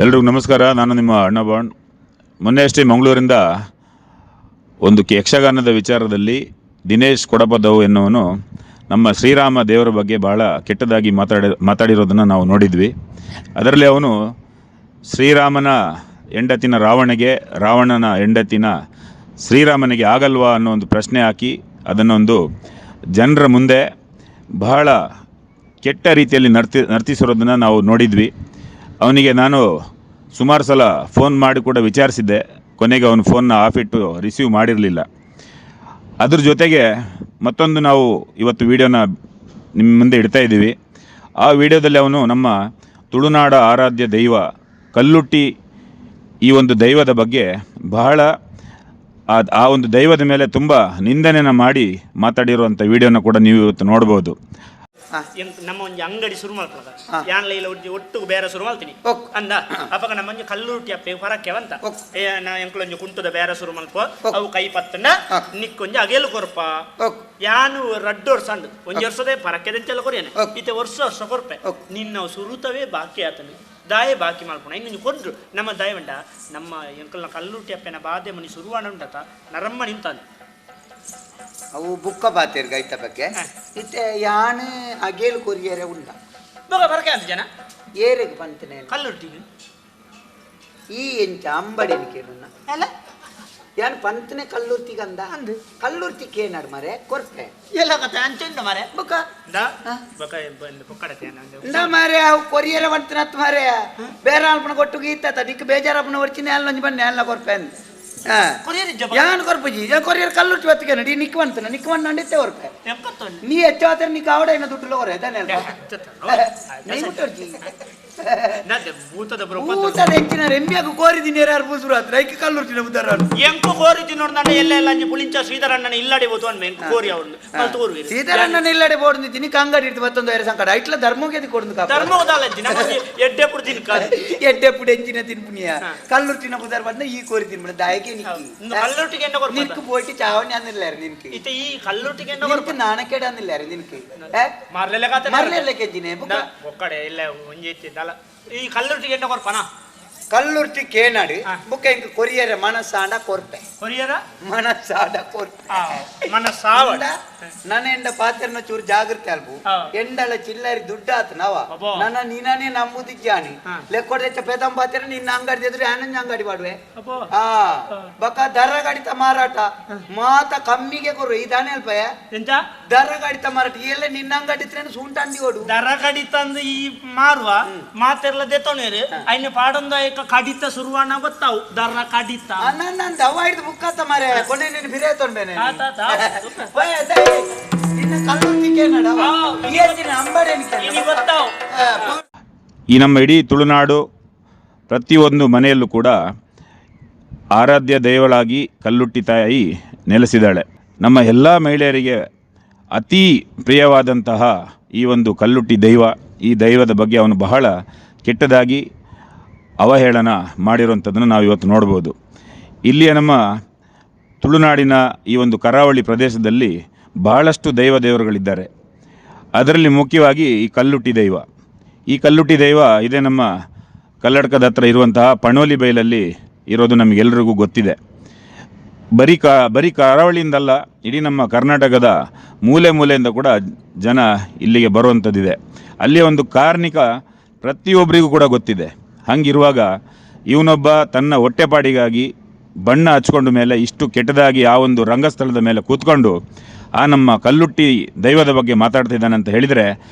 ಎಲ್ರಿಗೂ ನಮಸ್ಕಾರ. ನಾನು ನಿಮ್ಮ ಅಣ್ಣ ಬಾಂಡ್. ಮೊನ್ನೆ ಅಷ್ಟೇ ಮಂಗಳೂರಿಂದ ಒಂದು ಯಕ್ಷಗಾನದ ವಿಚಾರದಲ್ಲಿ ದಿನೇಶ್ ಕೊಡಪದವು ಎನ್ನುವನು ನಮ್ಮ ಶ್ರೀರಾಮ ದೇವರ ಬಗ್ಗೆ ಬಹಳ ಕೆಟ್ಟದಾಗಿ ಮಾತಾಡಿರೋದನ್ನು ನಾವು ನೋಡಿದ್ವಿ. ಅದರಲ್ಲಿ ಅವನು ಶ್ರೀರಾಮನ ಹೆಂಡತಿನ ರಾವಣನ ಹೆಂಡತಿನ ಶ್ರೀರಾಮನಿಗೆ ಆಗಲ್ವಾ ಅನ್ನೋ ಒಂದು ಪ್ರಶ್ನೆ ಹಾಕಿ ಅದನ್ನೊಂದು ಜನರ ಮುಂದೆ ಬಹಳ ಕೆಟ್ಟ ರೀತಿಯಲ್ಲಿ ನರ್ತಿಸಿರೋದನ್ನು ನಾವು ನೋಡಿದ್ವಿ. ಅವನಿಗೆ ನಾನು ಸುಮಾರು ಸಲ ಫೋನ್ ಮಾಡಿ ಕೂಡ ವಿಚಾರಿಸಿದ್ದೆ. ಕೊನೆಗೆ ಅವನು ಫೋನ್ನ ಆಫ್ ಇಟ್ಟು ರಿಸೀವ್ ಮಾಡಿರಲಿಲ್ಲ. ಅದ್ರ ಜೊತೆಗೆ ಮತ್ತೊಂದು ನಾವು ಇವತ್ತು ವಿಡಿಯೋನ ನಿಮ್ಮ ಮುಂದೆ ಇಡ್ತಾ ಇದ್ದೀವಿ. ಆ ವಿಡಿಯೋದಲ್ಲಿ ಅವನು ನಮ್ಮ ತುಳುನಾಡ ಆರಾಧ್ಯ ದೈವ ಕಲ್ಲುಟ್ಟಿ ಈ ಒಂದು ದೈವದ ಬಗ್ಗೆ ಬಹಳ ಆ ಒಂದು ದೈವದ ಮೇಲೆ ತುಂಬ ನಿಂದನೆಯನ್ನು ಮಾಡಿ ಮಾತಾಡಿರುವಂಥ ವಿಡಿಯೋನ ಕೂಡ ನೀವು ಇವತ್ತು ನೋಡ್ಬೋದು. ನಮ್ಮ ಒಂಜಿ ಅಂಗಡಿ ಶುರು ಮಾಡ್ಕೊಳ್ಳೋದ ಯಾನ್ಲ ಇಲ್ಲ ಒಟ್ಟು ಬೇರೆ ಶುರು ಮಾಡ್ತೀನಿ ಅಂದ ಅವಾಗ ನಮ್ಮ ಕಲ್ಲುಟ್ಟಿ ಅಪ್ಪೆ ಹೊರಕ್ಕೆವಂತ ಎಂಕ್ಲೊಂಜಿ ಕುಂಟದ ಬೇರೆ ಶುರು ಮಲ್ಪ ಅವು ಕೈ ಪತ್ತಂಡ ನಿಕ್ಕೊಂಜಿ ಅಗೇಲು ಕೊರಪ ಯಾನು ರಡ್ಡು ವರ್ಷ ಅಂದು ಒಂಜಿ ವರ್ಷದೇ ಪರಕ್ಕೆದೆಂಚೆಲ್ಲ ಕೊರಿಯನೆ ಇತ್ತೆ ವರ್ಷ ಕೊರ್ಪೆ ನಿನ್ನ ಸುರುತವೇ ಬಾಕಿ ಆತನು ದಾಯೆ ಬಾಕಿ ಮಾಡ್ಕೊಂಡು ಹಿಂಗೆ ಕೊಂಡ್ರು ನಮ್ಮ ದಾಯ ಉಂಟ ನಮ್ಮ ಎಂಕಲ್ನ ಕಲ್ಲುಟ್ಟಿ ಅಪ್ಪೆನ ಬಾಧೆ ಮನಿ ಶುರುವಾಣ ಉಂಟತ ನರಮ್ಮ ನಿಂತಾನೆ ಅವು ಬುಕ್ಕ ಬಾತೇರ್ ಗೈತ ಬಗ್ಗೆ ಇತ್ತೆ ಯಾನು ಅಗೇಲು ಕೊರಿಯರೆ ಉಂಡ ಬರಕೆ ಅಂತ ಜನ ಏರೆಗೆ ಬಂತನೆ ಕಲ್ಲುಟ್ಟಿಗೆ ಈ ಎಂಚ ಅಂಬಡಿನ ಕೇಳನ್ನ ಅಲ್ಲ ಯಾನು ಪಂತನೆ ಕಲ್ಲುರ್ತಿಗಂದ ಅಂದು ಕಲ್ಲುರ್ತಿಗೆ ಏನಾರು ಮರೆ ಕೊರ್ಪೆ ಎಲ್ಲ ಕತೆ ಅಂಚುಂಡ ಮಾರೆ ಬುಕ್ಕ ಬುಕ್ಕ ಮಾರೆ ಅವು ಕೊರಿಯರ ಬಂತನತ್ ಮಾರೆ ಬೇರೆ ಅಲ್ಪನ ಕೊಟ್ಟು ಗೀತ ನಿಕ್ ಬೇಜಾರಪ್ಪನ ಹೊರ್ಚಿನ ಎಲ್ಲ ಬನ್ನಿ ಎಲ್ಲ ಕೊರ್ಪೆ ಅಂತ ಯಾನ್ ಕೊರ್ಪಜಿ ಕೊರಿಯರ್ ಕಲ್ಲುಟ್ಟಿ ಹೊತ್ತಿಗೆ ನಡಿ ನಿಕ್ವಂತ ನಿಕ್ವನ್ ನಂಡಿತ್ತೆ ಹೊರ್ಪೆ ನೀ ಹೆಚ್ಚು ನೀ ಕಾವಡ ಏನ ದುಡ್ಡು ಹೊರೆ ಹೆಚ್ಚಿನ ರೆಂಬಿಯಾಗ ಕೋರಿದಿನಿ ಯಾರು ಬೂಸುರು ಹತ್ರ ಐಕೆ ಕಲ್ಲುರ್ತಿನ ಉದಾರ ಎಂಕು ಕೋರಿದಿ ನೋಡ್ದ ಎಲ್ಲ ಪುಳಿಂಚ ಶ್ರೀಧರಣ್ಣನ ಇಲ್ಲಡೆ ಬೋದು ಅನ್ಬೆ ಕೋರಿ ಅವ್ರು ಶ್ರೀಧರಣ್ಣನ ಇಲ್ಲಡೆ ಬೋಡ್ದಿನಿ ಕಂಗಡಿ ಇಡ್ತು ಮತ್ತೊಂದು ಬೇರೆ ಸಂಕಟ ಐಟ್ಲ ಧರ್ಮಕ್ಕೆ ಕೊಡ್ದು ಧರ್ಮೋದಲ್ಲ ಎಡ್ಡೆ ಪುಡಿ ಎಡ್ಡೆ ಪುಡಿ ಹೆಂಚಿನ ತಿನ್ಪುನಿಯ ಕಲ್ಲುರ್ತಿನ ಉದಾರ ಬಂದ ಈ ಕೋರಿ ತಿನ್ಬಿಡ ದಾಯಕ್ಕೆ ಕಲ್ಲುಟ್ಟಿಗೆ ನಿನ್ಕು ಬೋಟಿ ಚಾವಣಿ ಅಂದಿಲ್ಲಾರ ನಿನ್ಕೆ ಇತ್ತೆ ಈ ಕಲ್ಲುಟ್ಟಿಗೆ ನಾಣಕೇಡ ಅಂದಿಲ್ಲಾರ ನಿನ್ಕೆ ಮಾರ್ಲೆಲ್ಲ ಕೆಂಚಿನ ಒಕ್ಕಡೆ ಇಲ್ಲ ಒಂಜಿ ಈ ಕಲ್ಲುಟ್ಟಿಗೆ ಎಂಡ ಕೊರ್ಪನ ಕಲ್ಲುರ್ತಿ ಕೇನಾಡು ಬುಕ್ಕ ಇಂಕ ಕೊರಿಯರ ಮನಸ್ಸಾಂಡ ಕೊರ್ಪೆ ಕೊರಿಯರ ಮನಸ್ಸಾಂಡ ಕೊರ್ಪೆ ಮನಸ್ಸಾವಡ ನನ್ನ ಎಂಡ ಪಾತ್ರನ ಚೂರು ಜಾಗೃತಿ ಅಲ್ಬು ಎಂಡಲ ಚಿಲ್ಲರಿ ದುಡ್ಡು ಆತ ನವ ನನ್ನ ನೀನೇ ನಂಬುದಿ ಜಾನಿ ಲೆಕ್ಕೊಡೆಚ್ಚ ಪೆದಂ ಪಾತ್ರ ನಿನ್ನ ಅಂಗಡಿ ಎದುರು ಆನಂದ್ ಅಂಗಡಿ ಮಾಡುವೆ ಬಕ ದರ ಗಡಿತ ಮಾರಾಟ ಮಾತ ಕಮ್ಮಿಗೆ ಕೊರು ಇದಾನೆ ಅಲ್ಪಯ ಎಂತ ದರ ಗಡಿತ ಮಾರಾಟ ಎಲ್ಲ ನಿನ್ನ ಅಂಗಡಿ ಇದ್ರೆ ಸುಂಟ ಅಂದಿ ಓಡು ದರ ಗಡಿತ ಅಂದ್ ಈ ಮಾರುವ ಮಾತೆರ್ಲ ದೇತೋನೇರು ಐನ ಪಾಡೊಂದ ಕಡಿತ ಶುರುವಾಣ ಗೊತ್ತಾವು ದರ ಕಡಿತ ನನ್ನ ದವ ಹಿಡಿದು ಬುಕ್ಕಾತ ಮಾರೆ ಕೊನೆ ನೀನು ಬಿರೆ ತೊಂಬೇನೆ ಈ ನಮ್ಮ ಇಡೀ ತುಳುನಾಡು ಪ್ರತಿಯೊಂದು ಮನೆಯಲ್ಲೂ ಕೂಡ ಆರಾಧ್ಯ ದೈವಳಾಗಿ ಕಲ್ಲುಟ್ಟಿ ತಾಯಿ ನೆಲೆಸಿದ್ದಾಳೆ. ನಮ್ಮ ಎಲ್ಲ ಮಹಿಳೆಯರಿಗೆ ಅತಿ ಪ್ರಿಯವಾದಂತಹ ಈ ಒಂದು ಕಲ್ಲುಟ್ಟಿ ದೈವ, ಈ ದೈವದ ಬಗ್ಗೆ ಅವನು ಬಹಳ ಕೆಟ್ಟದಾಗಿ ಅವಹೇಳನ ಮಾಡಿರುವಂಥದ್ದನ್ನು ನಾವು ಇವತ್ತು ನೋಡ್ಬೋದು. ಇಲ್ಲಿಯ ನಮ್ಮ ತುಳುನಾಡಿನ ಈ ಒಂದು ಕರಾವಳಿ ಪ್ರದೇಶದಲ್ಲಿ ಬಹಳಷ್ಟು ದೇವರುಗಳಿದ್ದಾರೆ. ಅದರಲ್ಲಿ ಮುಖ್ಯವಾಗಿ ಈ ಕಲ್ಲುಟ್ಟಿ ದೈವ. ಈ ಕಲ್ಲುಟ್ಟಿ ದೈವ ಇದೇ ನಮ್ಮ ಕಲ್ಲಡ್ಕದ ಹತ್ರ ಇರುವಂತಹ ಪಣೋಲಿ ಬೈಲಲ್ಲಿ ಇರೋದು ನಮಗೆಲ್ಲರಿಗೂ ಗೊತ್ತಿದೆ. ಬರೀ ಕರಾವಳಿಯಿಂದಲ್ಲ, ಇಡೀ ನಮ್ಮ ಕರ್ನಾಟಕದ ಮೂಲೆ ಮೂಲೆಯಿಂದ ಕೂಡ ಜನ ಇಲ್ಲಿಗೆ ಬರುವಂಥದ್ದಿದೆ. ಅಲ್ಲಿಯ ಒಂದು ಕಾರ್ಣಿಕ ಪ್ರತಿಯೊಬ್ಬರಿಗೂ ಕೂಡ ಗೊತ್ತಿದೆ. ಹಂಗಿರುವಾಗ ಇವನೊಬ್ಬ ತನ್ನ ಹೊಟ್ಟೆಪಾಡಿಗಾಗಿ ಬಣ್ಣ ಹಚ್ಕೊಂಡ ಮೇಲೆ ಇಷ್ಟು ಕೆಟ್ಟದಾಗಿ ಆ ಒಂದು ರಂಗಸ್ಥಳದ ಮೇಲೆ ಕೂತ್ಕೊಂಡು ಆ ನಮ್ಮ ಕಲ್ಲುಟ್ಟಿ ದೈವದ ಬಗ್ಗೆ ಮಾತಾಡ್ತಿದ್ದಾನೆ ಅಂತ ಹೇಳಿದರೆ,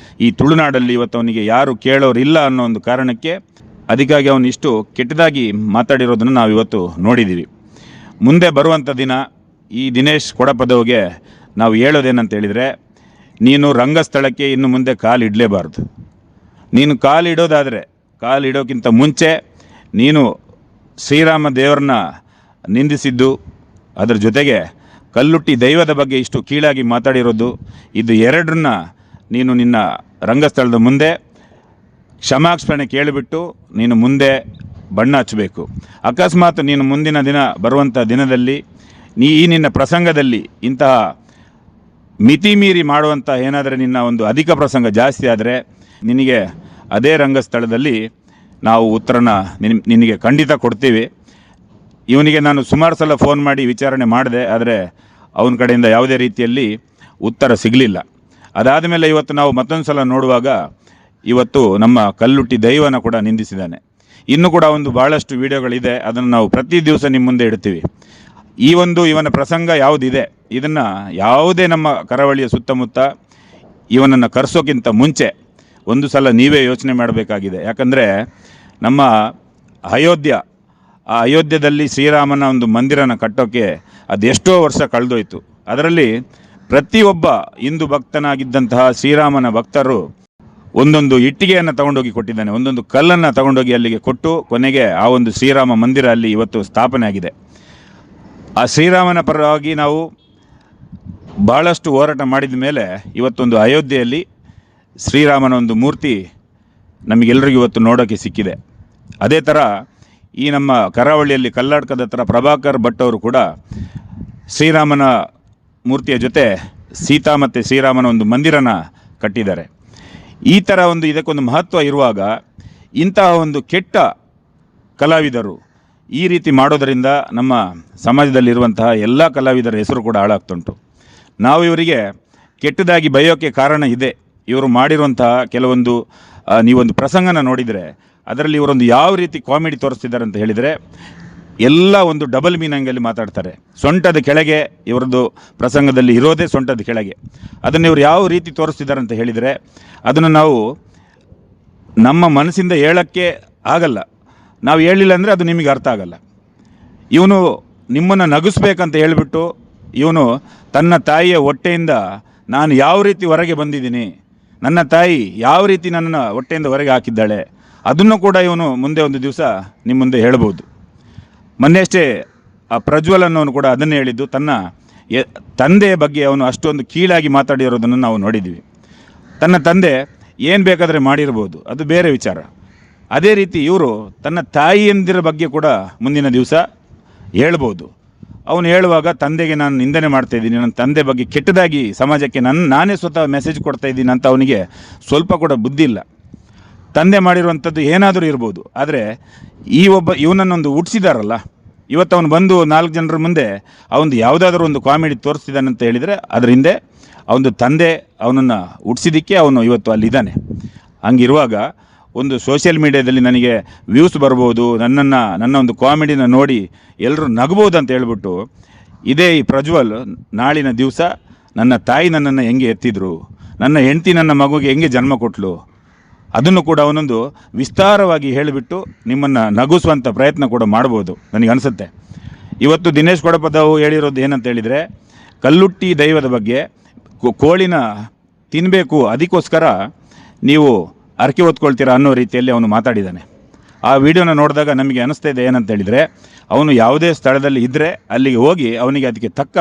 ಈ ತುಳುನಾಡಲ್ಲಿ ಇವತ್ತು ಅವನಿಗೆ ಯಾರು ಕೇಳೋರಿಲ್ಲ ಅನ್ನೋ ಒಂದು ಕಾರಣಕ್ಕೆ ಅದಕ್ಕಾಗಿ ಅವನು ಇಷ್ಟು ಕೆಟ್ಟದಾಗಿ ಮಾತಾಡಿರೋದನ್ನು ನಾವು ಇವತ್ತು ನೋಡಿದ್ದೀವಿ. ಮುಂದೆ ಬರುವಂಥ ದಿನ ಈ ದಿನೇಶ್ ಕೊಡಪದವಿಗೆ ನಾವು ಹೇಳೋದೇನಂತ ಹೇಳಿದರೆ, ನೀನು ರಂಗಸ್ಥಳಕ್ಕೆ ಇನ್ನು ಮುಂದೆ ಕಾಲಿಡಲೇಬಾರ್ದು. ನೀನು ಕಾಲಿಡೋಕ್ಕಿಂತ ಮುಂಚೆ ನೀನು ಶ್ರೀರಾಮ ದೇವರನ್ನ ನಿಂದಿಸಿದ್ದು, ಅದರ ಜೊತೆಗೆ ಕಲ್ಲುಟ್ಟಿ ದೈವದ ಬಗ್ಗೆ ಇಷ್ಟು ಕೀಳಾಗಿ ಮಾತಾಡಿರೋದು, ಇದು ಎರಡನ್ನ ನೀನು ನಿನ್ನ ರಂಗಸ್ಥಳದ ಮುಂದೆ ಕ್ಷಮಾಕ್ಷಣೆ ಕೇಳಿಬಿಟ್ಟು ನೀನು ಮುಂದೆ ಬಣ್ಣ ಹಚ್ಚಬೇಕು. ಅಕಸ್ಮಾತ್ ನೀನು ಮುಂದಿನ ದಿನ ಬರುವಂಥ ದಿನದಲ್ಲಿ ಈ ನಿನ್ನ ಪ್ರಸಂಗದಲ್ಲಿ ಇಂತಹ ಮಿತಿ ಮೀರಿ ಮಾಡುವಂಥ ಏನಾದರೆ ನಿನ್ನ ಒಂದು ಅಧಿಕ ಪ್ರಸಂಗ ಜಾಸ್ತಿ ಆದರೆ ನಿನಗೆ ಅದೇ ರಂಗಸ್ಥಳದಲ್ಲಿ ನಾವು ಉತ್ತರನ ನಿನಗೆ ಖಂಡಿತ ಕೊಡ್ತೀವಿ. ಇವನಿಗೆ ನಾನು ಸುಮಾರು ಸಲ ಫೋನ್ ಮಾಡಿ ವಿಚಾರಣೆ ಮಾಡಿದೆ, ಆದರೆ ಅವನ ಕಡೆಯಿಂದ ಯಾವುದೇ ರೀತಿಯಲ್ಲಿ ಉತ್ತರ ಸಿಗಲಿಲ್ಲ. ಅದಾದ ಮೇಲೆ ಇವತ್ತು ನಾವು ಮತ್ತೊಂದು ಸಲ ನೋಡುವಾಗ ಇವತ್ತು ನಮ್ಮ ಕಲ್ಲುಟ್ಟಿ ದೈವನ ಕೂಡ ನಿಂದಿಸಿದ್ದಾನೆ. ಇನ್ನೂ ಕೂಡ ಒಂದು ಭಾಳಷ್ಟು ವಿಡಿಯೋಗಳಿದೆ, ಅದನ್ನು ನಾವು ಪ್ರತಿ ದಿವಸ ನಿಮ್ಮ ಮುಂದೆ ಇಡ್ತೀವಿ. ಈ ಒಂದು ಇವನ ಪ್ರಸಂಗ ಯಾವುದಿದೆ, ಇದನ್ನು ಯಾವುದೇ ನಮ್ಮ ಕರಾವಳಿಯ ಸುತ್ತಮುತ್ತ ಇವನನ್ನು ಕರೆಸೋಕ್ಕಿಂತ ಮುಂಚೆ ಒಂದು ಸಲ ನೀವೇ ಯೋಚನೆ ಮಾಡಬೇಕಾಗಿದೆ. ಯಾಕಂದರೆ ನಮ್ಮ ಅಯೋಧ್ಯದಲ್ಲಿ ಶ್ರೀರಾಮನ ಒಂದು ಮಂದಿರನ ಕಟ್ಟೋಕ್ಕೆ ಅದೆಷ್ಟೋ ವರ್ಷ ಕಳೆದೋಯ್ತು. ಅದರಲ್ಲಿ ಪ್ರತಿಯೊಬ್ಬ ಹಿಂದೂ ಭಕ್ತನಾಗಿದ್ದಂತಹ ಶ್ರೀರಾಮನ ಭಕ್ತರು ಒಂದೊಂದು ಇಟ್ಟಿಗೆಯನ್ನು ತಗೊಂಡೋಗಿ ಕೊಟ್ಟಿದ್ದಾನೆ, ಒಂದೊಂದು ಕಲ್ಲನ್ನು ತಗೊಂಡೋಗಿ ಅಲ್ಲಿಗೆ ಕೊಟ್ಟು ಕೊನೆಗೆ ಆ ಒಂದು ಶ್ರೀರಾಮ ಮಂದಿರ ಅಲ್ಲಿ ಇವತ್ತು ಸ್ಥಾಪನೆ ಆಗಿದೆ. ಆ ಶ್ರೀರಾಮನ ಪರವಾಗಿ ನಾವು ಭಾಳಷ್ಟು ಹೋರಾಟ ಮಾಡಿದ ಮೇಲೆ ಇವತ್ತೊಂದು ಅಯೋಧ್ಯೆಯಲ್ಲಿ ಶ್ರೀರಾಮನ ಒಂದು ಮೂರ್ತಿ ನಮಗೆಲ್ಲರಿಗೂ ಇವತ್ತು ನೋಡೋಕ್ಕೆ ಸಿಕ್ಕಿದೆ. ಅದೇ ಥರ ಈ ನಮ್ಮ ಕರಾವಳಿಯಲ್ಲಿ ಕಲ್ಲಡ್ಕದ ಹತ್ರ ಪ್ರಭಾಕರ್ ಭಟ್ ಅವರು ಕೂಡ ಶ್ರೀರಾಮನ ಮೂರ್ತಿಯ ಜೊತೆ ಸೀತಾ ಮತ್ತು ಶ್ರೀರಾಮನ ಒಂದು ಮಂದಿರನ ಕಟ್ಟಿದ್ದಾರೆ. ಈ ಥರ ಒಂದು ಇದಕ್ಕೊಂದು ಮಹತ್ವ ಇರುವಾಗ ಇಂತಹ ಒಂದು ಕೆಟ್ಟ ಕಲಾವಿದರು ಈ ರೀತಿ ಮಾಡೋದರಿಂದ ನಮ್ಮ ಸಮಾಜದಲ್ಲಿರುವಂತಹ ಎಲ್ಲ ಕಲಾವಿದರ ಹೆಸರು ಕೂಡ ಹಾಳಾಗ್ತುಂಟು. ನಾವು ಇವರಿಗೆ ಕೆಟ್ಟದಾಗಿ ಬೈಯೋಕ್ಕೆ ಕಾರಣ ಇದೆ. ಇವರು ಮಾಡಿರುವಂತಹ ಕೆಲವೊಂದು ನೀವೊಂದು ಪ್ರಸಂಗನ ನೋಡಿದರೆ ಅದರಲ್ಲಿ ಇವರೊಂದು ಯಾವ ರೀತಿ ಕಾಮಿಡಿ ತೋರಿಸ್ತಿದ್ದಾರೆ ಅಂತ ಹೇಳಿದರೆ ಎಲ್ಲ ಒಂದು ಡಬಲ್ ಮೀನಿಂಗಲ್ಲಿ ಮಾತಾಡ್ತಾರೆ. ಸೊಂಟದ ಕೆಳಗೆ ಇವರದ್ದು ಪ್ರಸಂಗದಲ್ಲಿ ಇರೋದೇ ಸೊಂಟದ ಕೆಳಗೆ. ಅದನ್ನು ಇವರು ಯಾವ ರೀತಿ ತೋರಿಸ್ತಿದ್ದಾರೆ ಅಂತ ಹೇಳಿದರೆ ಅದನ್ನು ನಾವು ನಮ್ಮ ಮನಸ್ಸಿಂದ ಹೇಳೋಕ್ಕೆ ಆಗಲ್ಲ. ನಾವು ಹೇಳಿಲ್ಲ ಅಂದರೆ ಅದು ನಿಮಗೆ ಅರ್ಥ ಆಗಲ್ಲ. ಇವನು ನಿಮ್ಮನ್ನು ನಗಿಸ್ಬೇಕಂತ ಹೇಳಿಬಿಟ್ಟು ಇವನು ತನ್ನ ತಾಯಿಯ ಹೊಟ್ಟೆಯಿಂದ ನಾನು ಯಾವ ರೀತಿ ಹೊರಗೆ ಬಂದಿದ್ದೀನಿ, ನನ್ನ ತಾಯಿ ಯಾವ ರೀತಿ ನನ್ನನ್ನು ಹೊಟ್ಟೆಯಿಂದ ಹೊರಗೆ ಹಾಕಿದ್ದಾಳೆ, ಅದನ್ನು ಕೂಡ ಇವನು ಮುಂದೆ ಒಂದು ದಿವಸ ನಿಮ್ಮ ಮುಂದೆ ಹೇಳ್ಬೋದು. ಮೊನ್ನೆಯಷ್ಟೇ ಆ ಪ್ರಜ್ವಲ್ ಅನ್ನೋನು ಕೂಡ ಅದನ್ನೇ ಹೇಳಿದ್ದು. ತನ್ನ ತಂದೆಯ ಬಗ್ಗೆ ಅವನು ಅಷ್ಟೊಂದು ಕೀಳಾಗಿ ಮಾತಾಡಿರೋದನ್ನು ನಾವು ನೋಡಿದ್ದೀವಿ. ತನ್ನ ತಂದೆ ಏನು ಬೇಕಾದರೆ ಮಾಡಿರ್ಬೋದು, ಅದು ಬೇರೆ ವಿಚಾರ. ಅದೇ ರೀತಿ ಇವರು ತನ್ನ ತಾಯಿಯಂದಿರ ಬಗ್ಗೆ ಕೂಡ ಮುಂದಿನ ದಿವಸ ಹೇಳ್ಬೋದು. ಅವನು ಹೇಳುವಾಗ ತಂದೆಗೆ ನಾನು ನಿಂದನೆ ಮಾಡ್ತಾಯಿದ್ದೀನಿ, ನನ್ನ ತಂದೆ ಬಗ್ಗೆ ಕೆಟ್ಟದಾಗಿ ಸಮಾಜಕ್ಕೆ ನಾನೇ ಸ್ವತಃ ಮೆಸೇಜ್ ಕೊಡ್ತಾಯಿದ್ದೀನಿ ಅಂತ ಅವನಿಗೆ ಸ್ವಲ್ಪ ಕೂಡ ಬುದ್ಧಿ ಇಲ್ಲ. ತಂದೆ ಮಾಡಿರುವಂಥದ್ದು ಏನಾದರೂ ಇರ್ಬೋದು, ಆದರೆ ಇವನನ್ನೊಂದು ಹುಟ್ಟಿಸಿದಾರಲ್ಲ, ಇವತ್ತು ಅವನು ಬಂದು 4 ಜನರ ಮುಂದೆ ಅವನು ಯಾವುದಾದ್ರೂ ಒಂದು ಕಾಮಿಡಿ ತೋರಿಸ್ತಿದ್ದಾನೆ ಅಂತ ಹೇಳಿದರೆ ಅದರ ಹಿಂದೆ ಅವನ ತಂದೆ ಅವನನ್ನು ಹುಟ್ಟಿಸಿದ್ದಕ್ಕೆ ಅವನು ಇವತ್ತು ಅಲ್ಲಿದ್ದಾನೆ. ಹಂಗಿರುವಾಗ ಒಂದು ಸೋಷಿಯಲ್ ಮೀಡಿಯಾದಲ್ಲಿ ನನಗೆ ವ್ಯೂಸ್ ಬರ್ಬೋದು, ನನ್ನ ಒಂದು ಕಾಮಿಡಿನ ನೋಡಿ ಎಲ್ಲರೂ ನಗ್ಬೋದು ಅಂತ ಹೇಳ್ಬಿಟ್ಟು ಇದೇ ಈ ಪ್ರಜ್ವಲ್ ನಾಳಿನ ದಿವಸ ನನ್ನ ತಾಯಿ ನನ್ನನ್ನು ಹೆಂಗೆ ಎತ್ತಿದ್ರು, ನನ್ನ ಹೆಂಡತಿ ನನ್ನ ಮಗುಗೆ ಹೆಂಗೆ ಜನ್ಮ ಕೊಟ್ಟಳು, ಅದನ್ನು ಕೂಡ ಅವನೊಂದು ವಿಸ್ತಾರವಾಗಿ ಹೇಳಿಬಿಟ್ಟು ನಿಮ್ಮನ್ನು ನಗಿಸುವಂಥ ಪ್ರಯತ್ನ ಕೂಡ ಮಾಡ್ಬೋದು ನನಗನ್ಸುತ್ತೆ. ಇವತ್ತು ದಿನೇಶ್ ಕೊಡಪದವು ಹೇಳಿರೋದು ಏನಂತ ಹೇಳಿದರೆ ಕಲ್ಲುಟ್ಟಿ ದೈವದ ಬಗ್ಗೆ ಕೋಳಿನ ತಿನ್ನಬೇಕು, ಅದಕ್ಕೋಸ್ಕರ ನೀವು ಅರಕೆ ಹೊತ್ಕೊಳ್ತೀರಾ ಅನ್ನೋ ರೀತಿಯಲ್ಲಿ ಅವನು ಮಾತಾಡಿದ್ದಾನೆ. ಆ ವಿಡಿಯೋನ ನೋಡಿದಾಗ ನಮಗೆ ಅನಿಸ್ತಾ ಇದೆ ಏನಂತ ಹೇಳಿದರೆ ಅವನು ಯಾವುದೇ ಸ್ಥಳದಲ್ಲಿ ಇದ್ದರೆ ಅಲ್ಲಿಗೆ ಹೋಗಿ ಅವನಿಗೆ ಅದಕ್ಕೆ ತಕ್ಕ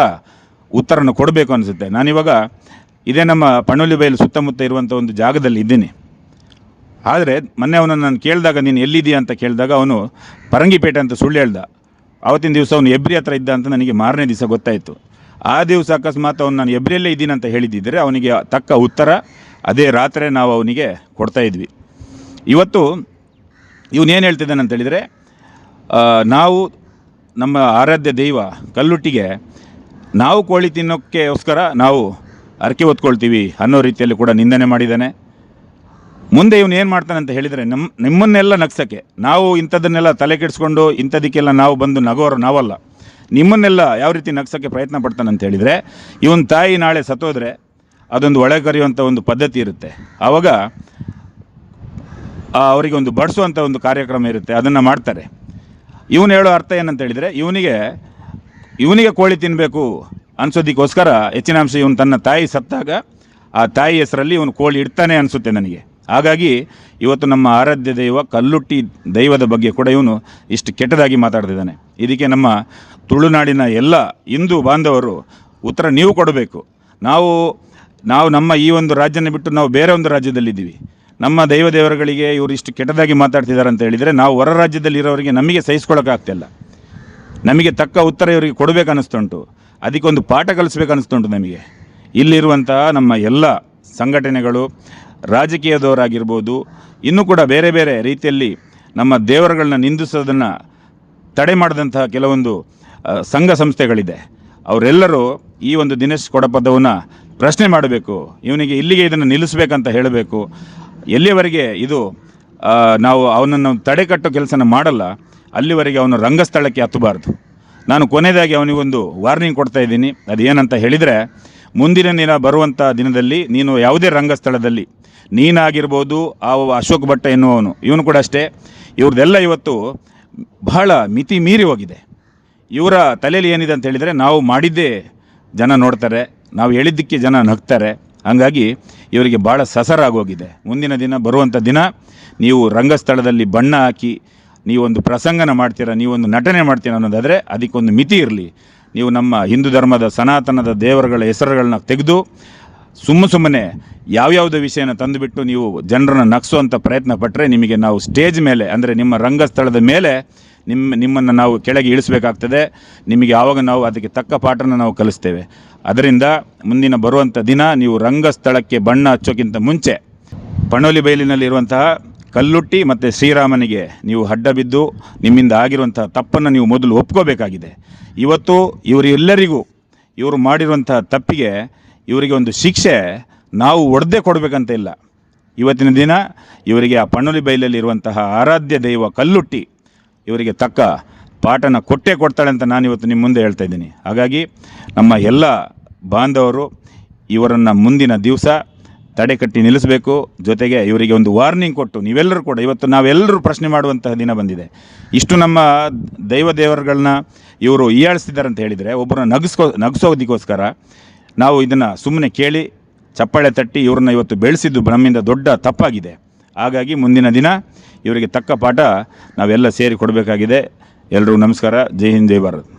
ಉತ್ತರನ ಕೊಡಬೇಕು ಅನಿಸುತ್ತೆ. ನಾನಿವಾಗ ಇದೇ ನಮ್ಮ ಪಣೋಲಿ ಬೈಲು ಸುತ್ತಮುತ್ತ ಇರುವಂಥ ಒಂದು ಜಾಗದಲ್ಲಿ ಇದ್ದೀನಿ. ಆದರೆ ಮೊನ್ನೆ ಅವನನ್ನು ನಾನು ಕೇಳಿದಾಗ ನೀನು ಎಲ್ಲಿದ್ದೀಯ ಅಂತ ಕೇಳಿದಾಗ ಅವನು ಪರಂಗಿಪೇಟೆ ಅಂತ ಸುಳ್ಳು ಹೇಳ್ದ. ಆವತ್ತಿನ ದಿವಸ ಅವನು ಎಬ್ರಿ ಹತ್ರ ಇದ್ದ ಅಂತ ನನಗೆ ಮಾರನೇ ದಿವಸ ಗೊತ್ತಾಯಿತು. ಆ ದಿವಸ ಅಕಸ್ಮಾತ್ ಅವನು ನಾನು ಎಬ್ರಿಯಲ್ಲೇ ಇದ್ದೀನಿ ಅಂತ ಹೇಳಿದ್ದಿದ್ದರೆ ಅವನಿಗೆ ತಕ್ಕ ಉತ್ತರ ಅದೇ ರಾತ್ರಿ ನಾವು ಅವನಿಗೆ ಕೊಡ್ತಾಯಿದ್ವಿ. ಇವತ್ತು ಇವನೇನು ಹೇಳ್ತಿದ್ದಾನೆ ಅಂತ ಹೇಳಿದರೆ ನಾವು ನಮ್ಮ ಆರಾಧ್ಯ ದೈವ ಕಲ್ಲುಟ್ಟಿಗೆ ನಾವು ಕೋಳಿ ತಿನ್ನೋಕ್ಕೋಸ್ಕರ ನಾವು ಅರಕೆ ಹೊತ್ಕೊಳ್ತೀವಿ ಅನ್ನೋ ರೀತಿಯಲ್ಲಿ ಕೂಡ ನಿಂದನೆ ಮಾಡಿದ್ದಾನೆ. ಮುಂದೆ ಇವನು ಏನು ಮಾಡ್ತಾನೆ ಅಂತ ಹೇಳಿದರೆ ನಿಮ್ಮನ್ನೆಲ್ಲ ನಗ್ಸೋಕ್ಕೆ, ನಾವು ಇಂಥದ್ದನ್ನೆಲ್ಲ ತಲೆ ಕೆಡಿಸ್ಕೊಂಡು ಇಂಥದಕ್ಕೆಲ್ಲ ನಾವು ಬಂದು ನಗೋರು ನಾವಲ್ಲ, ನಿಮ್ಮನ್ನೆಲ್ಲ ಯಾವ ರೀತಿ ನಗ್ಸೋಕ್ಕೆ ಪ್ರಯತ್ನ ಪಡ್ತಾನೆ ಅಂತ ಹೇಳಿದರೆ ಇವನ ತಾಯಿ ನಾಳೆ ಸತ್ತೋದ್ರೆ ಅದೊಂದು ಒಳೆ ಕರೆಯುವಂಥ ಒಂದು ಪದ್ಧತಿ ಇರುತ್ತೆ. ಆವಾಗ ಅವರಿಗೆ ಒಂದು ಬಡಿಸುವಂಥ ಒಂದು ಕಾರ್ಯಕ್ರಮ ಇರುತ್ತೆ, ಅದನ್ನು ಮಾಡ್ತಾರೆ. ಇವನು ಹೇಳೋ ಅರ್ಥ ಏನಂತ ಹೇಳಿದರೆ ಇವನಿಗೆ ಕೋಳಿ ತಿನ್ನಬೇಕು ಅನ್ಸೋದಕ್ಕೋಸ್ಕರ ಹೆಚ್ಚಿನ ಅಂಶ ಇವನು ತನ್ನ ತಾಯಿ ಸತ್ತಾಗ ಆ ತಾಯಿ ಹೆಸರಲ್ಲಿ ಇವನು ಕೋಳಿ ಇಡ್ತಾನೆ ಅನಿಸುತ್ತೆ ನನಗೆ. ಹಾಗಾಗಿ ಇವತ್ತು ನಮ್ಮ ಆರಾಧ್ಯ ದೈವ ಕಲ್ಲುಟ್ಟಿ ದೈವದ ಬಗ್ಗೆ ಕೂಡ ಇವನು ಇಷ್ಟು ಕೆಟ್ಟದಾಗಿ ಮಾತಾಡ್ತಿದ್ದಾನೆ. ಇದಕ್ಕೆ ನಮ್ಮ ತುಳುನಾಡಿನ ಎಲ್ಲ ಹಿಂದೂ ಬಾಂಧವರು ಉತ್ತರ ನೀವು ಕೊಡಬೇಕು. ನಾವು ನಮ್ಮ ಈ ಒಂದು ರಾಜ್ಯನ ಬಿಟ್ಟು ನಾವು ಬೇರೆ ಒಂದು ರಾಜ್ಯದಲ್ಲಿದ್ದೀವಿ. ನಮ್ಮ ದೇವರುಗಳಿಗೆ ಇವರು ಇಷ್ಟು ಕೆಟ್ಟದಾಗಿ ಮಾತಾಡ್ತಿದ್ದಾರೆ ಅಂತ ಹೇಳಿದರೆ ನಾವು ಹೊರ ರಾಜ್ಯದಲ್ಲಿರೋರಿಗೆ ನಮಗೆ ಸಹಿಸ್ಕೊಳ್ಳೋಕ್ಕಾಗ್ತಿಲ್ಲ. ನಮಗೆ ತಕ್ಕ ಉತ್ತರ ಇವರಿಗೆ ಕೊಡಬೇಕನ್ನಿಸ್ತುಂಟು, ಅದಕ್ಕೊಂದು ಪಾಠ ಕಲಿಸ್ಬೇಕನ್ನಿಸ್ತುಂಟು ನಮಗೆ. ಇಲ್ಲಿರುವಂತಹ ನಮ್ಮ ಎಲ್ಲ ಸಂಘಟನೆಗಳು, ರಾಜಕೀಯದವರಾಗಿರ್ಬೋದು, ಇನ್ನೂ ಕೂಡ ಬೇರೆ ಬೇರೆ ರೀತಿಯಲ್ಲಿ ನಮ್ಮ ದೇವರುಗಳನ್ನ ನಿಂದಿಸೋದನ್ನು ತಡೆ ಮಾಡಿದಂತಹ ಕೆಲವೊಂದು ಸಂಘ ಸಂಸ್ಥೆಗಳಿದೆ. ಅವರೆಲ್ಲರೂ ಈ ಒಂದು ದಿನೇಶ್ ಕೊಡಪದವನ್ನು ಪ್ರಶ್ನೆ ಮಾಡಬೇಕು, ಇವನಿಗೆ ಇಲ್ಲಿಗೆ ಇದನ್ನು ನಿಲ್ಲಿಸಬೇಕಂತ ಹೇಳಬೇಕು. ಎಲ್ಲಿವರೆಗೆ ಇದು ನಾವು ಅವನನ್ನು ತಡೆಕಟ್ಟೋ ಕೆಲಸನ ಮಾಡಲ್ಲ, ಅಲ್ಲಿವರೆಗೆ ಅವನು ರಂಗಸ್ಥಳಕ್ಕೆ ಹತ್ತಬಾರ್ದು. ನಾನು ಕೊನೆಯದಾಗಿ ಅವನಿಗೊಂದು ವಾರ್ನಿಂಗ್ ಕೊಡ್ತಾ ಇದ್ದೀನಿ. ಅದೇನಂತ ಹೇಳಿದರೆ, ಮುಂದಿನ ದಿನ ಬರುವಂಥ ದಿನದಲ್ಲಿ ನೀನು ಯಾವುದೇ ರಂಗಸ್ಥಳದಲ್ಲಿ ನೀನಾಗಿರ್ಬೋದು, ಆ ಅಶೋಕ್ ಭಟ್ಟ ಎನ್ನುವವನು, ಇವನು ಕೂಡ ಅಷ್ಟೇ, ಇವ್ರದ್ದೆಲ್ಲ ಇವತ್ತು ಬಹಳ ಮಿತಿ ಮೀರಿ ಹೋಗಿದೆ. ಇವರ ತಲೆಯಲ್ಲಿ ಏನಿದೆ ಅಂತ ಹೇಳಿದರೆ, ನಾವು ಮಾಡಿದ್ದೇ ಜನ ನೋಡ್ತಾರೆ, ನಾವು ಹೇಳಿದ್ದಕ್ಕೆ ಜನ ನಗ್ತಾರೆ. ಹಾಗಾಗಿ ಇವರಿಗೆ ಭಾಳ ಸಸರಾಗೋಗಿದೆ. ಮುಂದಿನ ದಿನ ಬರುವಂಥ ದಿನ ನೀವು ರಂಗಸ್ಥಳದಲ್ಲಿ ಬಣ್ಣ ಹಾಕಿ ನೀವೊಂದು ಪ್ರಸಂಗನ ಮಾಡ್ತೀರಾ, ನೀವೊಂದು ನಟನೆ ಮಾಡ್ತೀರಾ ಅನ್ನೋದಾದರೆ ಅದಕ್ಕೊಂದು ಮಿತಿ ಇರಲಿ. ನೀವು ನಮ್ಮ ಹಿಂದೂ ಧರ್ಮದ ಸನಾತನದ ದೇವರುಗಳ ಹೆಸರುಗಳನ್ನ ತೆಗೆದು ಸುಮ್ಮನೆ ಯಾವ್ಯಾವುದೋ ವಿಷಯನ ತಂದುಬಿಟ್ಟು ನೀವು ಜನರನ್ನು ನಗಿಸುವಂಥ ಪ್ರಯತ್ನ ಪಟ್ಟರೆ ನಿಮಗೆ ನಾವು ಸ್ಟೇಜ್ ಮೇಲೆ, ಅಂದರೆ ನಿಮ್ಮ ರಂಗಸ್ಥಳದ ಮೇಲೆ ನಿಮ್ಮನ್ನು ನಾವು ಕೆಳಗೆ ಇಳಿಸಬೇಕಾಗ್ತದೆ. ನಿಮಗೆ ಆವಾಗ ನಾವು ಅದಕ್ಕೆ ತಕ್ಕ ಪಾಠನ ನಾವು ಕಲಿಸ್ತೇವೆ. ಅದರಿಂದ ಮುಂದಿನ ಬರುವಂಥ ದಿನ ನೀವು ರಂಗಸ್ಥಳಕ್ಕೆ ಬಣ್ಣ ಹಚ್ಚೋಕ್ಕಿಂತ ಮುಂಚೆ ಪಣೋಲಿ ಬೈಲಿನಲ್ಲಿರುವಂತಹ ಕಲ್ಲುಟ್ಟಿ ಮತ್ತು ಶ್ರೀರಾಮನಿಗೆ ನೀವು ಅಡ್ಡ ಬಿದ್ದು ನಿಮ್ಮಿಂದ ಆಗಿರುವಂತಹ ತಪ್ಪನ್ನು ನೀವು ಮೊದಲು ಒಪ್ಕೋಬೇಕಾಗಿದೆ. ಇವತ್ತು ಇವರೆಲ್ಲರಿಗೂ ಇವರು ಮಾಡಿರುವಂತಹ ತಪ್ಪಿಗೆ ಇವರಿಗೆ ಒಂದು ಶಿಕ್ಷೆ ನಾವು ಒಡೆದೇ ಕೊಡಬೇಕಂತ ಇಲ್ಲ. ಇವತ್ತಿನ ದಿನ ಇವರಿಗೆ ಆ ಪಣೋಲಿ ಬೈಲಲ್ಲಿರುವಂತಹ ಆರಾಧ್ಯ ದೈವ ಕಲ್ಲುಟ್ಟಿ ಇವರಿಗೆ ತಕ್ಕ ಪಾಠನ ಕೊಟ್ಟೇ ಕೊಡ್ತಾಳೆ ಅಂತ ನಾನು ಇವತ್ತು ನಿಮ್ಮ ಮುಂದೆ ಹೇಳ್ತಾ ಇದ್ದೀನಿ. ಹಾಗಾಗಿ ನಮ್ಮ ಎಲ್ಲ ಬಾಂಧವರು ಇವರನ್ನು ಮುಂದಿನ ದಿವಸ ತಡೆಕಟ್ಟಿ ನಿಲ್ಲಿಸಬೇಕು. ಜೊತೆಗೆ ಇವರಿಗೆ ಒಂದು ವಾರ್ನಿಂಗ್ ಕೊಟ್ಟು ನೀವೆಲ್ಲರೂ ಕೂಡ, ಇವತ್ತು ನಾವೆಲ್ಲರೂ ಪ್ರಶ್ನೆ ಮಾಡುವಂತಹ ದಿನ ಬಂದಿದೆ. ಇಷ್ಟು ನಮ್ಮ ದೇವರುಗಳನ್ನ ಇವರು ಹೀಯಾಳಿಸ್ತಿದ್ದಾರೆ ಅಂತ ಹೇಳಿದರೆ, ಒಬ್ಬರನ್ನ ನಗಿಸೋದಕ್ಕೋಸ್ಕರ ನಾವು ಇದನ್ನು ಸುಮ್ಮನೆ ಕೇಳಿ ಚಪ್ಪಾಳೆ ತಟ್ಟಿ ಇವ್ರನ್ನ ಇವತ್ತು ಬೆಳೆಸಿದ್ದು ನಮ್ಮಿಂದ ದೊಡ್ಡ ತಪ್ಪಾಗಿದೆ. ಹಾಗಾಗಿ ಮುಂದಿನ ದಿನ ಇವರಿಗೆ ತಕ್ಕ ಪಾಠ ನಾವೆಲ್ಲ ಸೇರಿ ಕೊಡಬೇಕಾಗಿದೆ. ಎಲ್ಲರಿಗೂ ನಮಸ್ಕಾರ. ಜೈ ಹಿಂದ್, ಜೈ ಭಾರತ್.